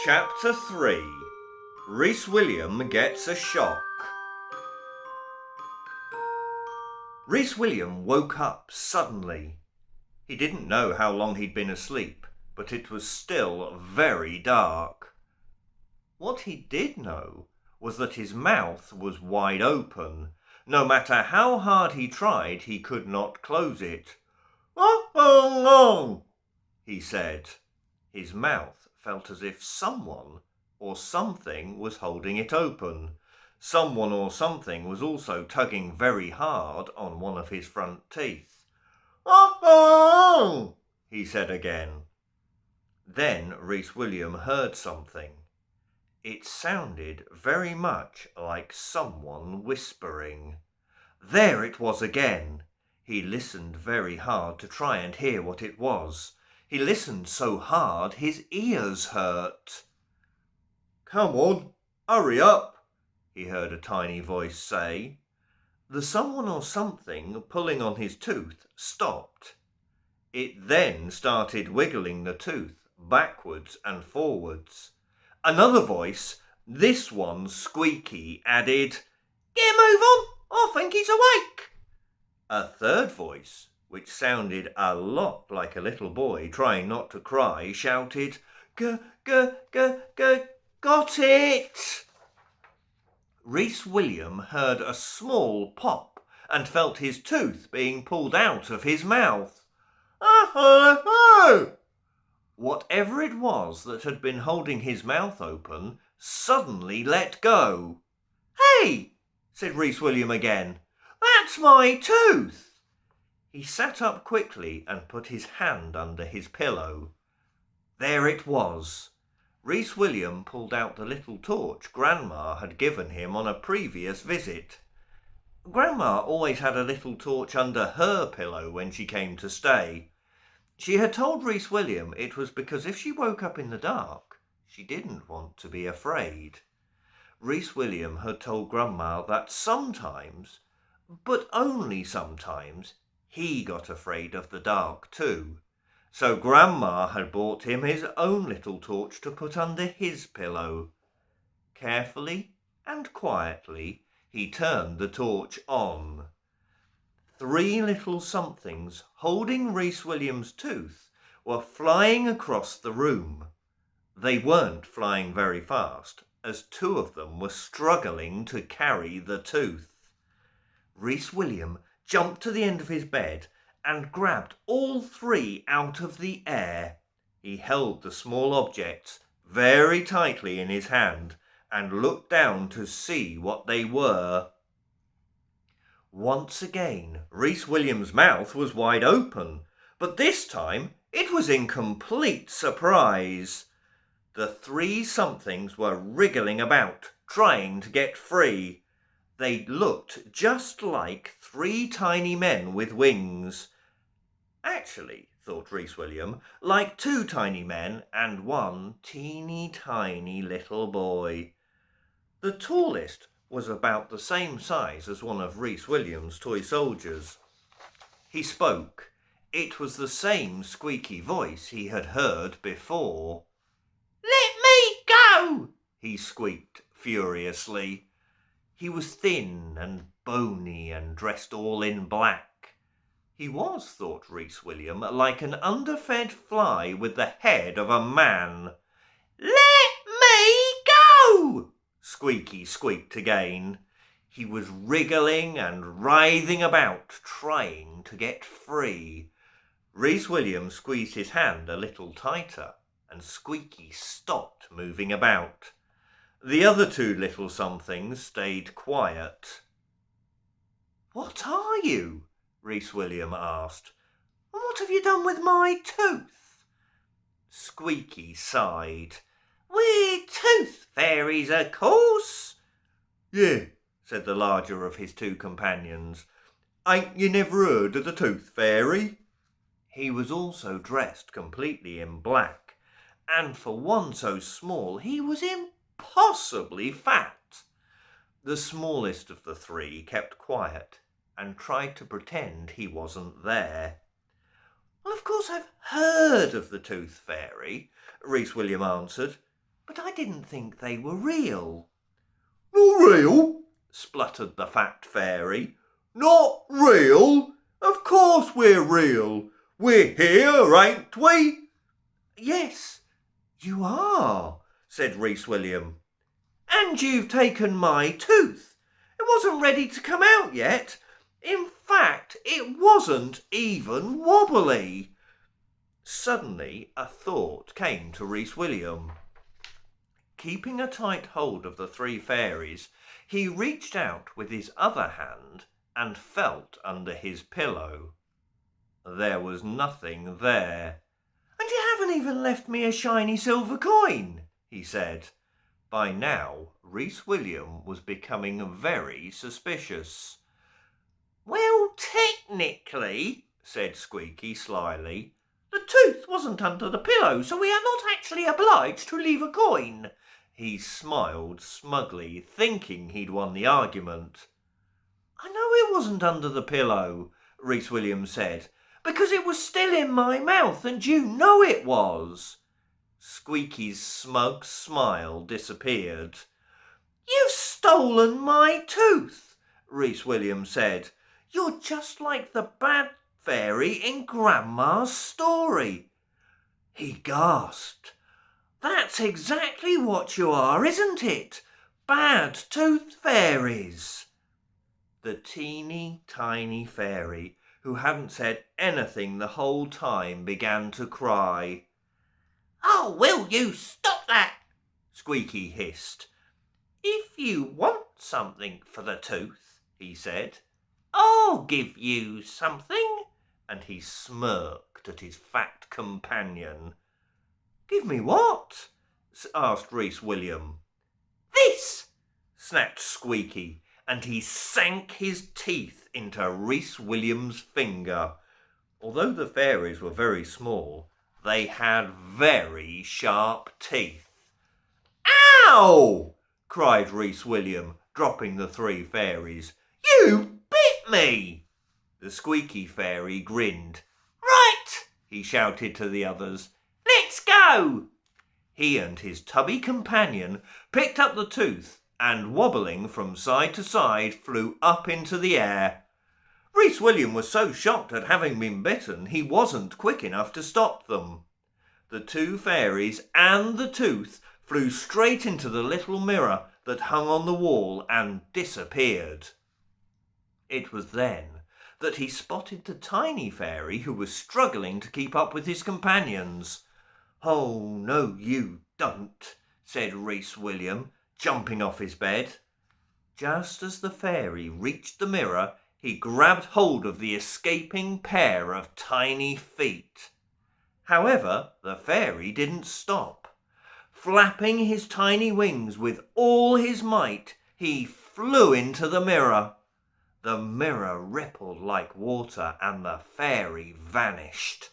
Chapter 3. Reece William Gets a Shock. Reece William woke up suddenly. He didn't know how long he'd been asleep, but it was still very dark. What he did know was that his mouth was wide open. No matter how hard he tried, he could not close it. "Oh," he said. His mouth felt as if someone or something was holding it open. Someone or something was also tugging very hard on one of his front teeth. "Oh," he said again. Then Reece William heard something. It sounded very much like someone whispering. There it was again. He listened very hard to try and hear what it was. He listened so hard his ears hurt. "Come on, hurry up," he heard a tiny voice say. The someone or something pulling on his tooth stopped. It then started wiggling the tooth backwards and forwards. Another voice, this one squeaky, added, "Get a move on, I think he's awake." A third voice, which sounded a lot like a little boy trying not to cry, shouted, Got it!" Reece William heard a small pop and felt his tooth being pulled out of his mouth. Oh! Whatever it was that had been holding his mouth open suddenly let go. "Hey!" said Reece William again. "That's my tooth!" He sat up quickly and put his hand under his pillow. There it was. Reece William pulled out the little torch Grandma had given him on a previous visit. Grandma always had a little torch under her pillow when she came to stay. She had told Reece William it was because if she woke up in the dark, she didn't want to be afraid. Reece William had told Grandma that sometimes, but only sometimes, he got afraid of the dark too. So Grandma had bought him his own little torch to put under his pillow. Carefully and quietly he turned the torch on. 3 little somethings holding Reece William's tooth were flying across the room. They weren't flying very fast, as 2 of them were struggling to carry the tooth. Reece William jumped to the end of his bed and grabbed all 3 out of the air. He held the small objects very tightly in his hand and looked down to see what they were. Once again, Reece William's mouth was wide open, but this time it was in complete surprise. The 3 somethings were wriggling about, trying to get free. They looked just like 3 tiny men with wings. Actually, thought Reece William, like 2 tiny men and 1 teeny tiny little boy. The tallest was about the same size as one of Reece William's toy soldiers. He spoke. It was the same squeaky voice he had heard before. "Let me go!" he squeaked furiously. He was thin and bony and dressed all in black. He was, thought Reece William, like an underfed fly with the head of a man. "Let me go!" Squeaky squeaked again. He was wriggling and writhing about, trying to get free. Reece William squeezed his hand a little tighter, and Squeaky stopped moving about. The other 2 little somethings stayed quiet. "What are you?" Reece William asked. "And what have you done with my tooth?" Squeaky sighed. "We're tooth fairies, of course." "Yeah," said the larger of his 2 companions. "Ain't you never heard of the tooth fairy?" He was also dressed completely in black, and for one so small he was impossibly fat. The smallest of the 3 kept quiet and tried to pretend he wasn't there. "Well, of course I've heard of the Tooth Fairy," Reece William answered. but I didn't think they were real." "Not real?" spluttered the fat fairy. "Not real? Of course we're real. We're here, ain't we?" "Yes, you are," said Reece William. "And you've taken my tooth. It wasn't ready to come out yet. In fact, it wasn't even wobbly." Suddenly a thought came to Reece William. Keeping a tight hold of the three fairies, he reached out with his other hand and felt under his pillow. There was nothing there. "And you haven't even left me a shiny silver coin," he said. By now, Reece William was becoming very suspicious. "Well, technically," said Squeaky slyly, "the tooth wasn't under the pillow, so we are not actually obliged to leave a coin." He smiled smugly, thinking he'd won the argument. "I know it wasn't under the pillow," Reece William said, "because it was still in my mouth, and you know it was." Squeaky's smug smile disappeared. "You've stolen my tooth," Reece William said. "You're just like the bad fairy in Grandma's story." He gasped. "That's exactly what you are, isn't it? Bad tooth fairies." The teeny tiny fairy, who hadn't said anything the whole time, began to cry. "Oh, will you stop that?" Squeaky hissed. "If you want something for the tooth," he said, "I'll give you something." And he smirked at his fat companion. "Give me what?" asked Reece William. "This!" snapped Squeaky, and he sank his teeth into Reece William's finger. Although the fairies were very small, they had very sharp teeth. "Ow!" cried Reece William, dropping the three fairies. "You bit me!" The Squeaky fairy grinned. "Right," he shouted to the others. "Let's go." He and his tubby companion picked up the tooth and, wobbling from side to side, flew up into the air. Reece William was so shocked at having been bitten, he wasn't quick enough to stop them. The two fairies and the tooth flew straight into the little mirror that hung on the wall and disappeared. It was then that he spotted the tiny fairy, who was struggling to keep up with his companions. "Oh, no, you don't," said Reece William, jumping off his bed. Just as the fairy reached the mirror, he grabbed hold of the escaping pair of tiny feet. However, the fairy didn't stop. Flapping his tiny wings with all his might, he flew into the mirror. The mirror rippled like water and the fairy vanished.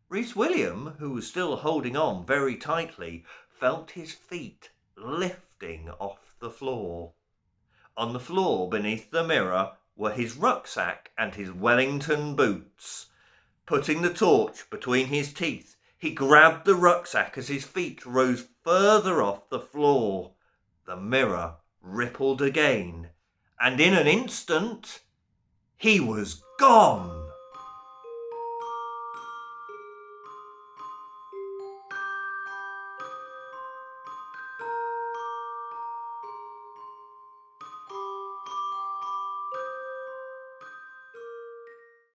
Reece William, who was still holding on very tightly, felt his feet lifting off the floor. On the floor beneath the mirror were his rucksack and his Wellington boots. Putting the torch between his teeth, he grabbed the rucksack as his feet rose further off the floor. The mirror rippled again, and in an instant, he was gone.